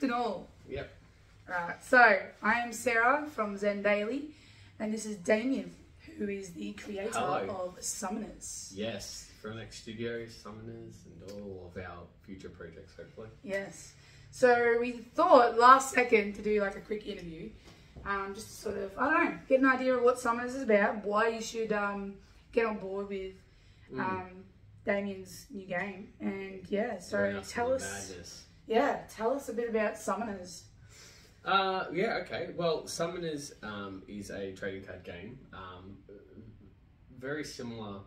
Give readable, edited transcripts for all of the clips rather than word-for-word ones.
script and all. Yep. Right, so I am Sarah from Zen Daily, and this is Damien, who is the creator of Summoners. Yes, Frill Neck Studios, Summoners, and all of our future projects, hopefully. Yes. So we thought last second to do like a quick interview, just to sort of, I don't know, get an idea of what Summoners is about, why you should get on board with Damien's new game, and yeah, so tell us a bit about Summoners. Yeah, okay. Well, Summoners is a trading card game, very similar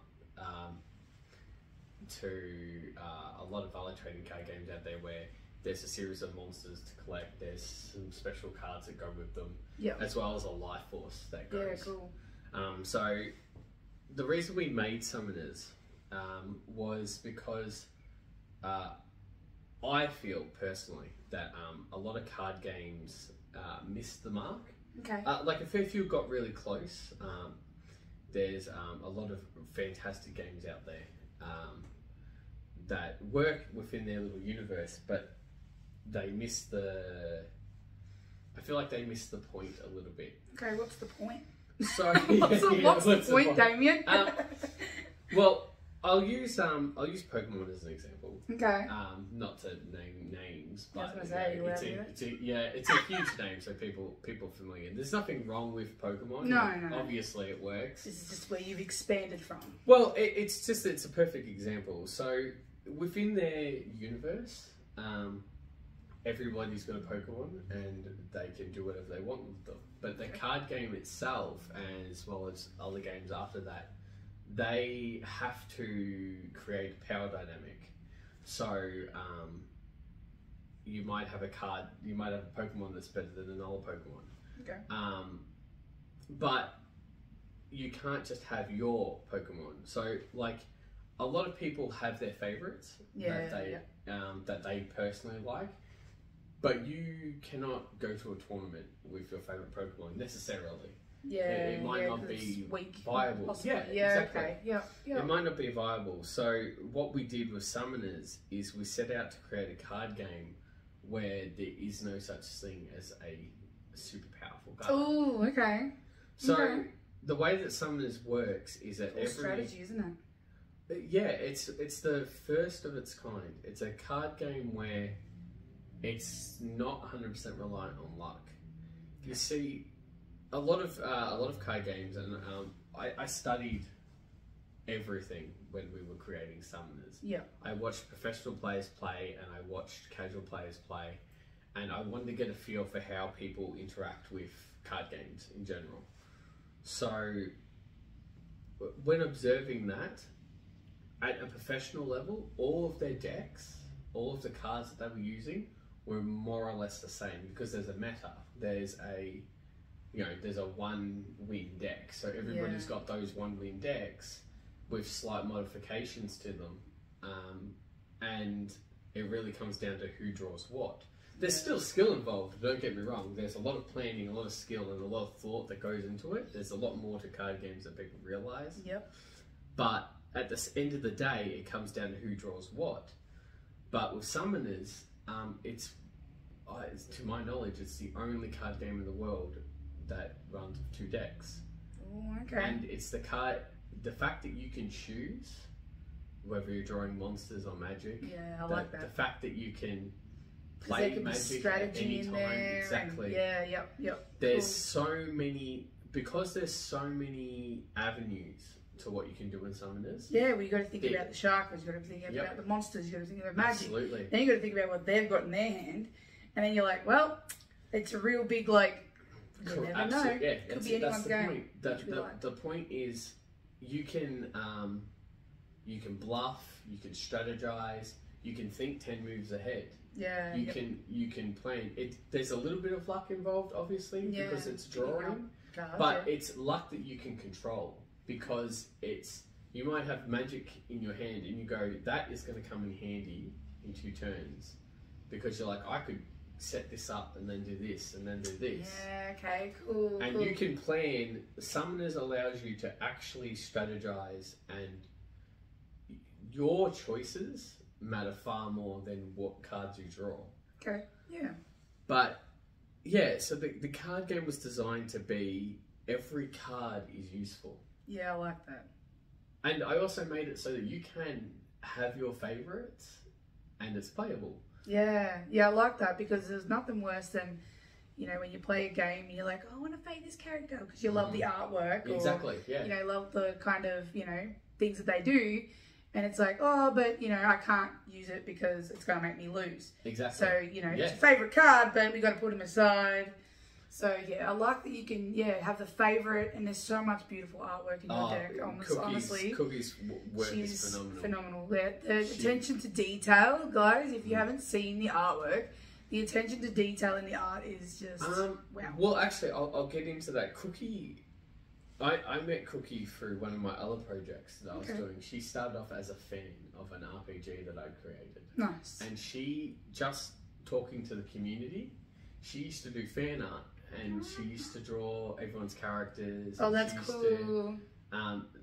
to a lot of other trading card games out there where there's a series of monsters to collect, there's some special cards that go with them, as well as a life force that goes. Yeah, cool. So the reason we made Summoners was because I feel personally that a lot of card games missed the mark. Okay. Like a fair few got really close. There's a lot of fantastic games out there that work within their little universe, but they miss the... I feel like they missed the point a little bit. Okay, what's the point? So what's the point, Damien? Well, I'll use Pokemon as an example. Okay. Not to name names, but I was gonna say, it's a huge name, so people familiar. There's nothing wrong with Pokemon. No. Obviously, it works. This is just where you've expanded from. Well, it's a perfect example. So within their universe, everybody's got a Pokemon, and they can do whatever they want with them. But the card game itself, as well as other games after that, they have to create a power dynamic. So you might have a Pokemon that's better than another Pokemon. Okay. But you can't just have your Pokemon. So like a lot of people have their favorites that they personally like, but you cannot go to a tournament with your favorite Pokemon necessarily. Yeah, it might not be viable. Possibly. Yeah, exactly. Okay. Yeah. It might not be viable. So what we did with Summoners is we set out to create a card game where there is no such thing as a super powerful card. Oh, okay. So the way that Summoners works is that every strategy, isn't it? Yeah, it's the first of its kind. It's a card game where it's not 100% reliant on luck. You see, a lot of card games, and I studied everything when we were creating Summoners. Yeah. I watched professional players play, and I watched casual players play, and I wanted to get a feel for how people interact with card games in general. So when observing that, at a professional level, all of their decks, all of the cards that they were using were more or less the same, because there's a meta. There's a one-win deck. So everybody's got those one-win decks with slight modifications to them. And it really comes down to who draws what. There's still skill involved, don't get me wrong. There's a lot of planning, a lot of skill, and a lot of thought that goes into it. There's a lot more to card games than people realise. Yep. But at the end of the day, it comes down to who draws what. But with Summoners, to my knowledge, it's the only card game in the world that runs with 2 decks. Oh, okay. And it's the fact that you can choose whether you're drawing monsters or magic. Yeah, I like that. The fact that you can play there magic at any time. Exactly. There's so many, because there's so many avenues to what you can do in Summoners. Yeah, well, you got to think about the chakras, you got to think about the monsters, you got to think about magic. Absolutely. Then you got to think about what they've got in their hand, and then you're like, well, it's a real big you never know. Yeah, could be anyone's game. The point is, you can bluff, you can strategize, you can think 10 moves ahead. Yeah. You can plan. There's a little bit of luck involved, obviously, because it's drawing, cards, but it's luck that you can control, because you might have magic in your hand and you go, that is going to come in handy in 2 turns, because you're like, I could set this up and then do this and then do this. Yeah, okay, cool. And you can plan. Summoners allows you to actually strategize, and your choices matter far more than what cards you draw. Okay, yeah. But yeah, so the card game was designed to be every card is useful. Yeah, I like that. And I also made it so that you can have your favourites and it's playable. Yeah, yeah, I like that because there's nothing worse than, you know, when you play a game and you're like, oh, I want to fade this character because you love the artwork. Exactly, yeah. You know, love the kind of, you know, things that they do. And it's like, oh, but, you know, I can't use it because it's going to make me lose. Exactly. So, you know, it's your favourite card, but we got to put them aside. So, yeah, I like that you can, have the favourite, and there's so much beautiful artwork in your deck, honestly. Cookie's work is phenomenal. The attention to detail, guys, if you haven't seen the artwork, the attention to detail in the art is just, wow. Well, actually, I'll get into that. Cookie, I met Cookie through one of my other projects that I was doing. She started off as a fan of an RPG that I'd created. Nice. And she, just talking to the community, she used to do fan art. And she used to draw everyone's characters. Oh, that's cool.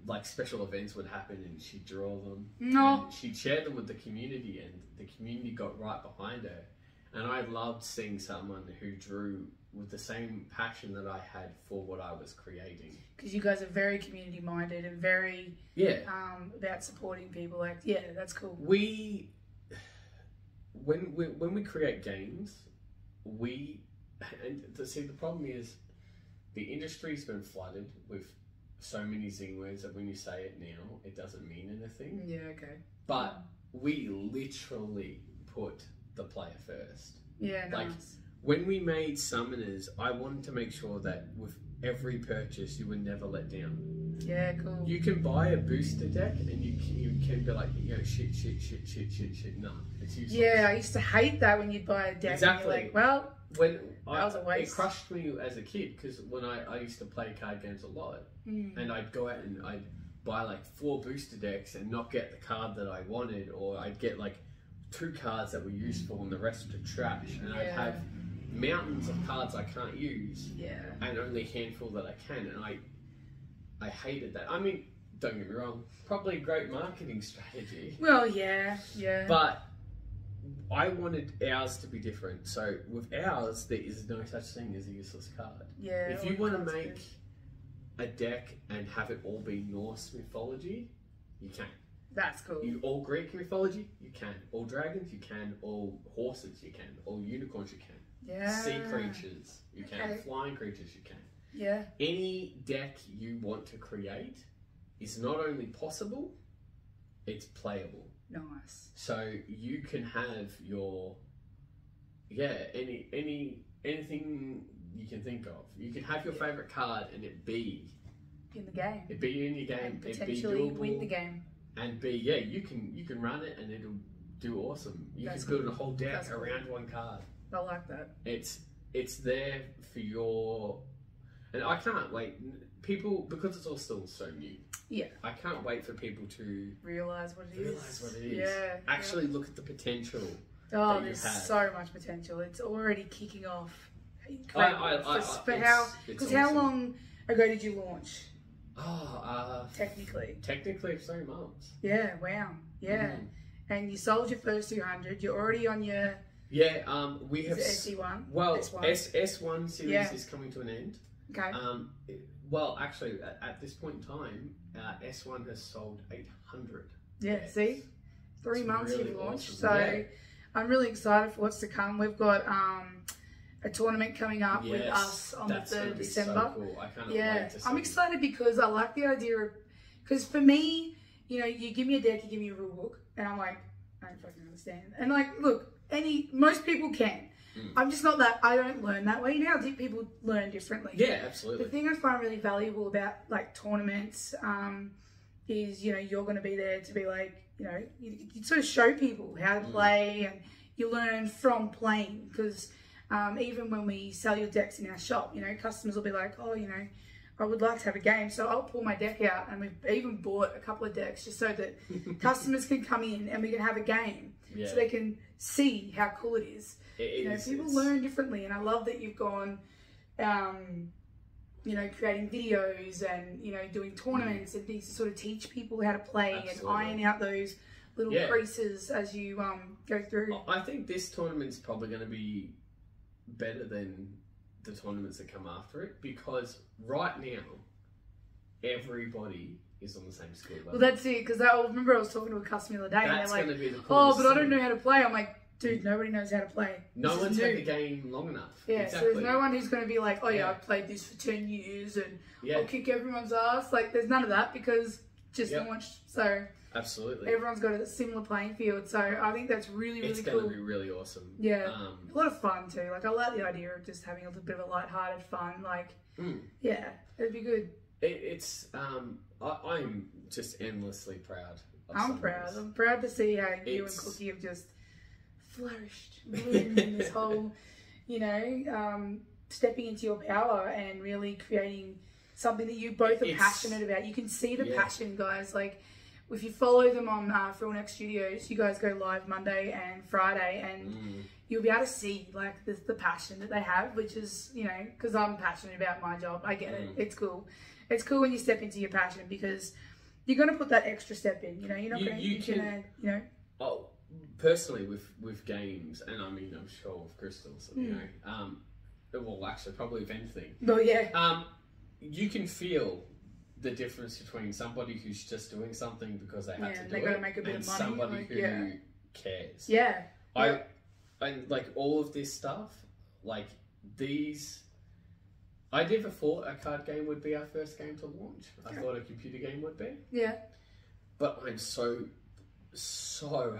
Like special events would happen and she'd draw them. No. And she'd share them with the community and the community got right behind her. And I loved seeing someone who drew with the same passion that I had for what I was creating. Because you guys are very community minded and very about supporting people. Like, yeah, that's cool. When we create games, and see, the problem is the industry's been flooded with so many zing words that when you say it now, it doesn't mean anything. Yeah, okay. But we literally put the player first. Yeah, nice. Like, when we made Summoners, I wanted to make sure that with every purchase, you were never let down. Yeah, cool. You can buy a booster deck and you can be like, shit. No, it's useless. Yeah, I used to hate that when you'd buy a deck. Exactly. And you're like, well, that was a waste. It crushed me as a kid because when I used to play card games a lot, and I'd go out and I'd buy like 4 booster decks and not get the card that I wanted, or I'd get like 2 cards that were useful and the rest were trash, and I'd have mountains of cards I can't use, and only a handful that I can, and I hated that. I mean, don't get me wrong, probably a great marketing strategy. Well, yeah. But I wanted ours to be different. So with ours, there is no such thing as a useless card. Yeah. If you want to make a deck and have it all be Norse mythology, you can. That's cool. All Greek mythology, you can. All dragons, you can. All horses, you can. All unicorns, you can. Yeah. Sea creatures, you can. Flying creatures, you can. Yeah. Any deck you want to create is not only possible, it's playable. Nice. So you can have your anything you can think of. You can have your favourite card and it be in the game. It be in your game. And potentially win the game. And you can run it and it'll do awesome. You can build a whole deck around one card. I like that. It's there for your, and I can't wait. People, because it's all still so new. Yeah. I can't wait for people to realise what it is. Yeah. Actually look at the potential. Oh, there's so much potential. It's already kicking off. Because how long ago did you launch? Technically 3 months. Yeah, wow. Yeah. And you sold your first 200. You're already on your... Yeah, we have... SC1? Well, S1 series is coming to an end. Okay. Well, actually, at this point in time, S1 has sold 800. Yeah, decks. See? 3 months really you've launched. awesome. So I'm really excited for what's to come. We've got a tournament coming up with us on the 3rd of December. So cool. I can't wait to see. I'm excited because I like the idea of... Because for me, you give me a deck, you give me a rule book, and I'm like, I don't fucking understand. And like, look, most people can. I'm just not that. I don't learn that way. Now people learn differently. Yeah, absolutely. The thing I find really valuable about like tournaments is you're going to be there to be like you sort of show people how to play, and you learn from playing. Because even when we sell your decks in our shop, customers will be like, oh, I would like to have a game, so I'll pull my deck out, and we've even bought a couple of decks just so that customers can come in and we can have a game, so they can see how cool it is. People learn differently, and I love that you've gone, creating videos and doing tournaments and things to sort of teach people how to play and iron out those little creases as you go through. I think this tournament's probably going to be better than the tournaments that come after it, because right now everybody is on the same skill level. Well, that's it, because I remember I was talking to a customer the other day, That's and they're going to like, be the "Oh, coolest but I don't thing. know how to play." I'm like, "Dude, nobody knows how to play. No This one's is had new." the game long enough. Yeah, exactly. so there's no one who's going to be like, "Oh yeah, Yeah. I've played this for 10 years and Yeah. I'll kick everyone's ass." Like, there's none of that, because just Yep. launched, so Absolutely. everyone's got a similar playing field. So I think that's really, really It's cool. going to be really awesome. Yeah, a lot of fun too. Like, I like the idea of just having a little bit of a light-hearted fun. Like, yeah, it'd be good. I'm just endlessly proud. I'm proud. I'm proud to see how you and Cookie have just flourished, bloomed in this whole, stepping into your power and really creating something that you both are passionate about. You can see the passion, guys. Like, if you follow them on Frill Neck Studios, you guys go live Monday and Friday, and you'll be able to see like the passion that they have, which is, because I'm passionate about my job. I get it. It's cool. It's cool when you step into your passion, because you're going to put that extra step in. You're not going to, Oh, personally, with games, and I mean, I'm sure with crystals, well, actually, probably with anything. Well, yeah. You can feel the difference between somebody who's just doing something because they have to do they it, gotta make a bit and of money, somebody who cares. Yeah. And like all of this stuff, like these, I never thought a card game would be our first game to launch. I thought a computer game would be. Yeah. But I'm so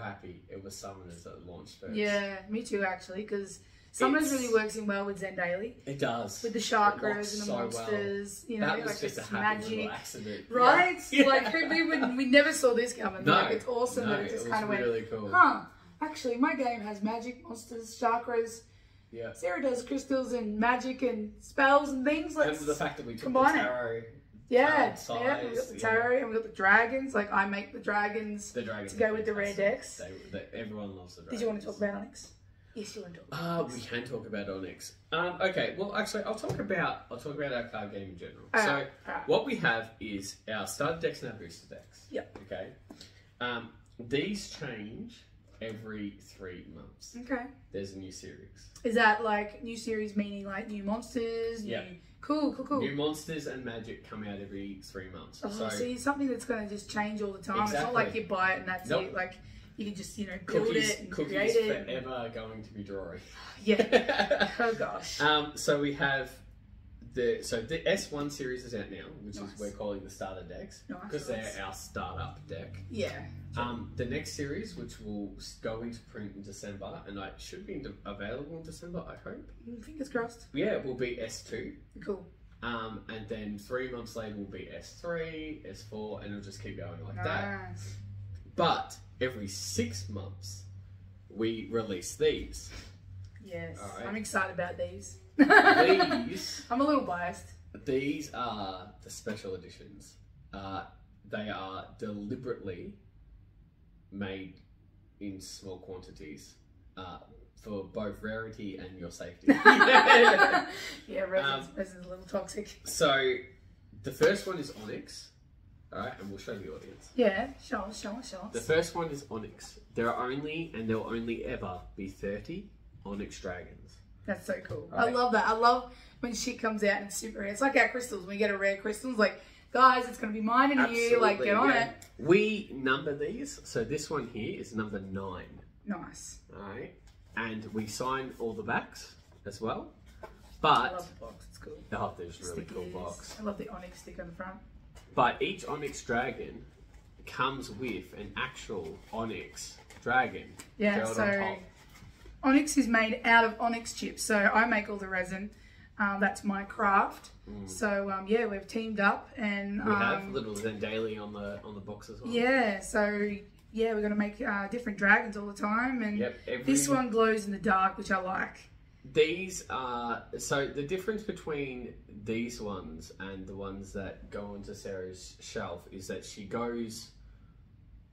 happy it was Summoners that launched first. Yeah, me too, actually, because Summoners really works in well with Zen Daily. It does. With the chakras and the monsters, that was like just a happy magic, little accident, right? Yeah. Like we never saw this coming. No, Like, it's awesome that it just kind of really went. Cool. Huh? Actually, my game has magic, monsters, chakras. Yeah. Sarah does crystals and magic and spells and things. Like, and the fact that we took combine the tarot. Yeah, size, we got the tarot and we got the dragons. Like, I make the dragons to go with the rare decks. Everyone loves the dragons. Did you want to talk about Onyx? Yes, you want to talk about Onyx. We can talk about Onyx. Okay, well, actually, I'll talk about our card game in general. What we have is our starter decks and our booster decks. Yep. Okay. These change every 3 months. Okay. There's a new series. Is that like new series, meaning like new monsters? Yeah. Cool. New monsters and magic come out every 3 months. Oh, so it's something that's going to just change all the time. Exactly. It's not like you buy it and that's it. Like, you can just, build it and create it. Forever going to be drawing. Yeah. Oh gosh. So we have the S1 series is out now, which is we're calling the starter decks because they're our startup deck. Yeah. The next series, which will go into print in December, and it should be available in December, I hope. Fingers crossed. Yeah, it will be S2. Cool. And then 3 months later will be S3, S4, and it'll just keep going like that. But every 6 months, we release these. Yes, right. I'm excited about these. These, I'm a little biased. These are the special editions. They are deliberately made in small quantities for both rarity and your safety. Yeah, resin's a little toxic. So, the first one is Onyx. Alright, and we'll show the audience. Yeah, show us. The first one is Onyx. There will only ever be 30 Onyx dragons. That's so cool. Right. I love that. I love when shit comes out and it's super rare. It's like our crystals. When we get a rare crystal, it's like, guys, it's going to be mine in a year. Like, get on it. We number these. So this one here is number 9. Nice. Alright. And we sign all the backs as well. But I love the box. It's cool. Oh, there's a really cool box. I love the Onyx stick on the front. But each Onyx dragon comes with an actual Onyx dragon. Yeah, so Onyx is made out of Onyx chips. So I make all the resin. That's my craft. So yeah, we've teamed up and we have little Zendalia on the box as well. Yeah, so yeah, we're gonna make different dragons all the time, and this one glows in the dark, which I like. These are so the difference between these ones and the ones that go onto Sarah's shelf is that she goes.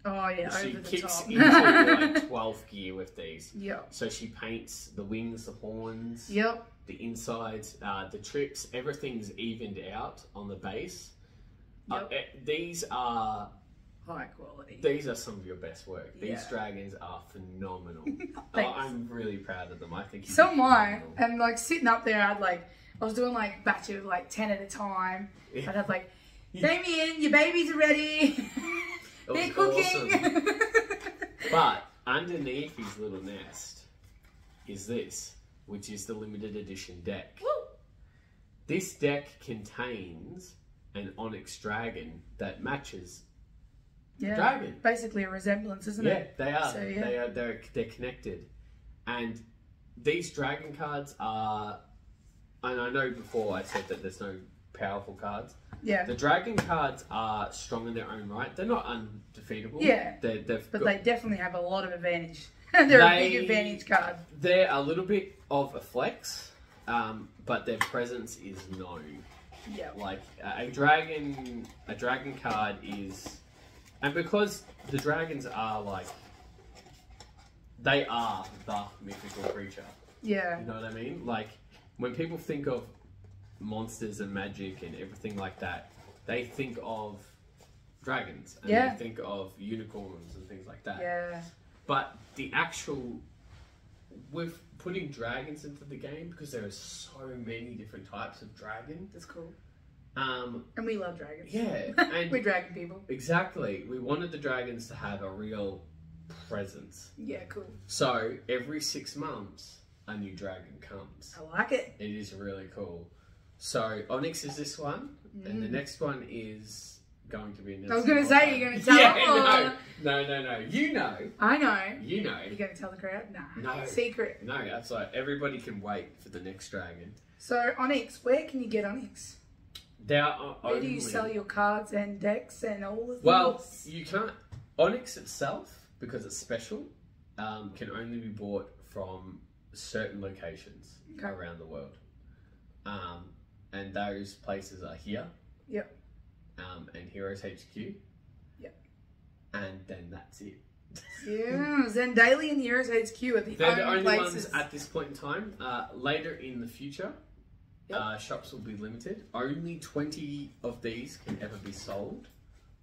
Oh yeah, she over the kicks top. into like 12th gear with these. Yep. So she paints the wings, the horns. Yep. The insides, the trips, everything's evened out on the base. Yep. These are high quality. These are some of your best work. These Yeah. dragons are phenomenal. Thanks. I'm really proud of them. I think So am I. And like sitting up there, I was doing like batches of like 10 at a time. Yeah. I'd have like, Damien, your babies are ready. They're cooking. Awesome. But underneath his little nest is this, which is the limited edition deck. Woo. This deck contains an onyx dragon that matches Yeah, dragon. basically a resemblance, isn't it? Yeah, they are. So, yeah. They're connected, and these dragon cards are. And I know before I said that there's no powerful cards. Yeah. The dragon cards are strong in their own right. They're not undefeatable. Yeah. But they definitely have a lot of advantage. They're a big advantage card. They're a little bit of a flex, but their presence is known. Yeah. Like a dragon card is, and because the dragons are like, they are the mythical creature. Yeah. You know what I mean? Like when people think of monsters and magic and everything like that, they think of dragons and Yeah. they think of unicorns and things like that. Yeah. But the actual, with putting dragons into the game, because there are so many different types of dragon. That's cool. And we love dragons. Yeah. And we're dragon people. Exactly. We wanted the dragons to have a real presence. Yeah, cool. So every 6 months, a new dragon comes. I like it. It is really cool. So Onyx is this one, and the next one is going to be announced. I was going to say, you're going to tell them. No. You know. I know. You know. You're going to tell the crowd? Nah. No. Secret. No, that's like everybody can wait for the next dragon. So Onyx, where can you get Onyx? There are Where do you sell your cards and decks and all the things? Well, you can't. Onyx itself, because it's special, can only be bought from certain locations around the world. And those places are here. Yep. And Heroes HQ. Yep. And then that's it. Yeah, Zendalia and Heroes HQ are They're the only places. ones at this point in time. Later in the future, shops will be limited. Only 20 of these can ever be sold.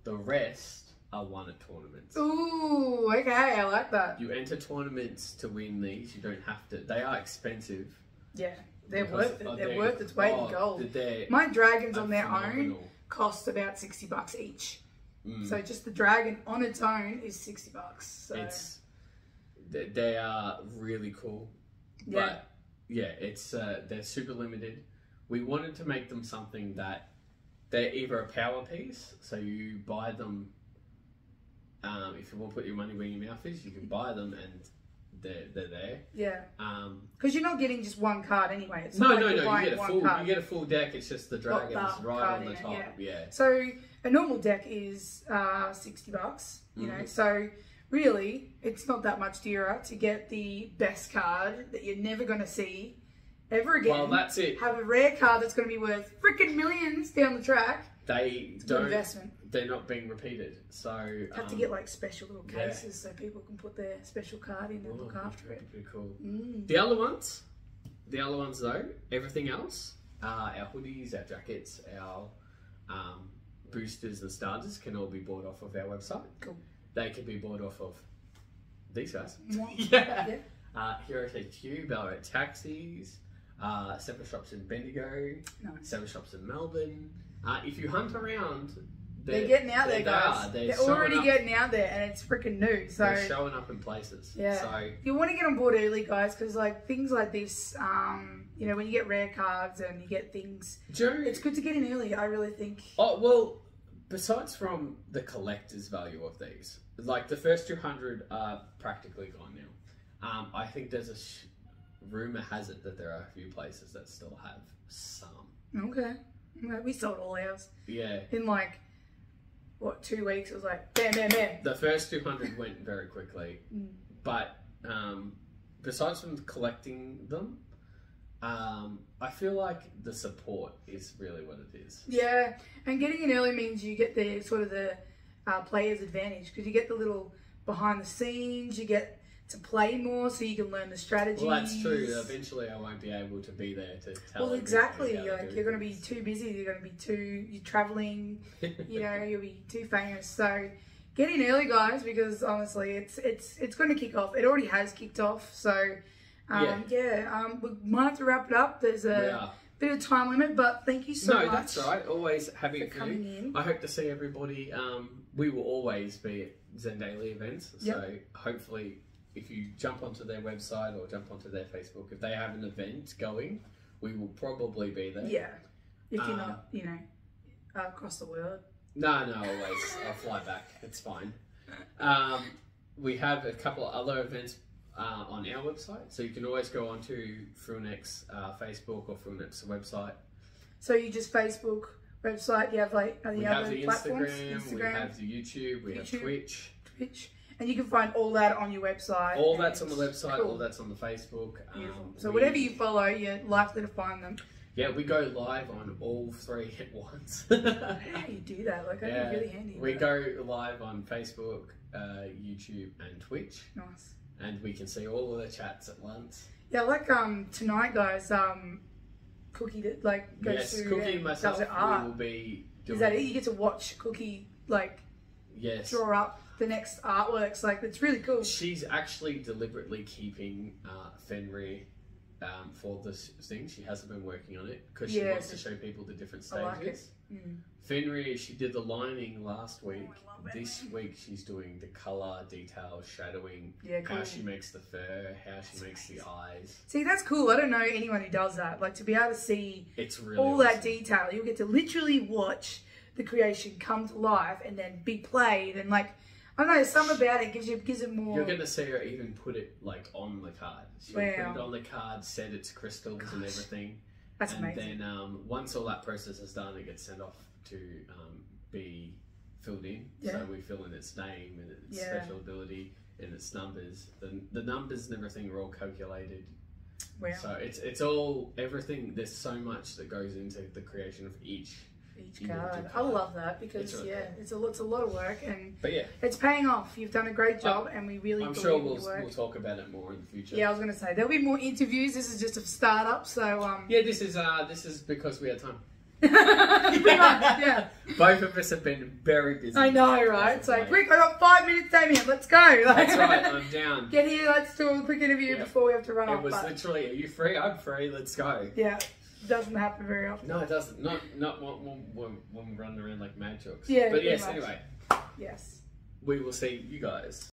The rest are won at tournaments. Ooh, okay, I like that. You enter tournaments to win these. You don't have to. They are expensive. Yeah, they're worth it. They're worth its weight in gold. They're My dragons on their phenomenal. own cost about $60 each. Mm. So just the dragon on its own is $60. So They are really cool. yeah, But yeah, it's they're super limited. We wanted to make them something that they're either a power piece, so you buy them. If you want to put your money where your mouth is, you can buy them and they're there. yeah. Because you're not getting just one card anyway. It's no. not like You you're buying get a one full. card. You get a full deck. It's just the Got dragons that right card on the in it, top. Yeah. So a normal deck is $60. You know, so really it's not that much dearer to get the best card that you're never going to see ever again. Well, that's it. Have a rare card that's going to be worth freaking millions down the track. They Good don't. investment. They're not being repeated. So Have to get like special little cases so people can put their special card in and look after it. Pretty cool. Mm. The other ones though, everything else, our hoodies, our jackets, our boosters and starters can all be bought off of our website. Cool. They can be bought off of these guys. Yeah. Heroes HQ, Ballarat Taxis, separate shops in Bendigo, separate shops in Melbourne. If you hunt around, they're getting out there, guys. They're already getting out there, and it's freaking new. So they're showing up in places. Yeah. So you want to get on board early, guys, because like things like this, you know, when you get rare cards and you get things, it's good to get in early. I really think. Oh well, besides from the collector's value of these, like the first 200 are practically gone now. I think there's a rumor has it that there are a few places that still have some. Okay. We sold all ours. Yeah. In like, what, 2 weeks? It was like, bam, bam, bam. The first 200 went very quickly. But besides from collecting them, I feel like the support is really what it is. Yeah. And getting in early means you get the sort of the player's advantage because you get the little behind the scenes, you get to play more so you can learn the strategies. Well, that's true. Eventually, I won't be able to be there to tell. Well, exactly. Like you're going to be too busy. You're going to be you're traveling. You know, you'll be too famous. So get in early, guys, because honestly, it's going to kick off. It already has kicked off, so we might have to wrap it up. There's a bit of time limit, but thank you so much. No, that's right. Always happy for coming in. I hope to see everybody. We will always be at Zen Daily events, so hopefully, if you jump onto their website or jump onto their Facebook, if they have an event going, we will probably be there. Yeah, if you're not, across the world. No, always. I'll fly back. It's fine. We have a couple of other events on our website, so you can always go onto Frill Neck's Facebook or Frill Neck's website. So you just Facebook, website, you have like we other have the platforms? Instagram, we have the YouTube, we have Twitch. And you can find all that on your website. All that's on the website, all that's on the Facebook. So whatever you follow, you're likely to find them. Yeah, we go live on all three at once. How do you do that? Like, that'd be really handy. We go live on Facebook, YouTube, and Twitch. Nice. And we can see all of the chats at once. Yeah, like tonight, guys. Cookie that goes through. Cookie and myself, does art. we will be doing. Is that it? You get to watch Cookie draw up the next artworks. Like, it's really cool. She's actually deliberately keeping Fenrir for this thing. She hasn't been working on it because she wants to show people the different stages. I like it. Fenrir, she did the lining last week. This week she's doing the colour, detail, shadowing, how she makes the fur, how she makes the eyes. See, that's cool. I don't know anyone who does that. Like, to be able to see all that detail, you'll get to literally watch the creation come to life and then be played. And like, I don't know, something about it gives it more. You're going to see her even put it on the card. She'll put it on the card, set its crystals and everything. That's amazing. And then once all that process is done, it gets sent off to be filled in. So we fill in its name and its special ability and its numbers. The numbers and everything are all calculated. Wow. So it's all everything. There's so much that goes into the creation of each card. I love that because it's a lot of work, and but it's paying off. You've done a great job, and we really. I'm sure we'll talk about it more in the future. Yeah, I was going to say there'll be more interviews. This is just a startup, so yeah, this is because we had time. Yeah. Both of us have been very busy. I know, right? It's like, quick, I got 5 minutes, Damien, let's go. That's right, I'm down. Get here, let's do a quick interview before we have to run off. It was literally, are you free? I'm free, let's go. Yeah, doesn't happen very often. No, it doesn't. Not when we're running around like mad jokes. Yeah, but yes, anyway. Yes. We will see you guys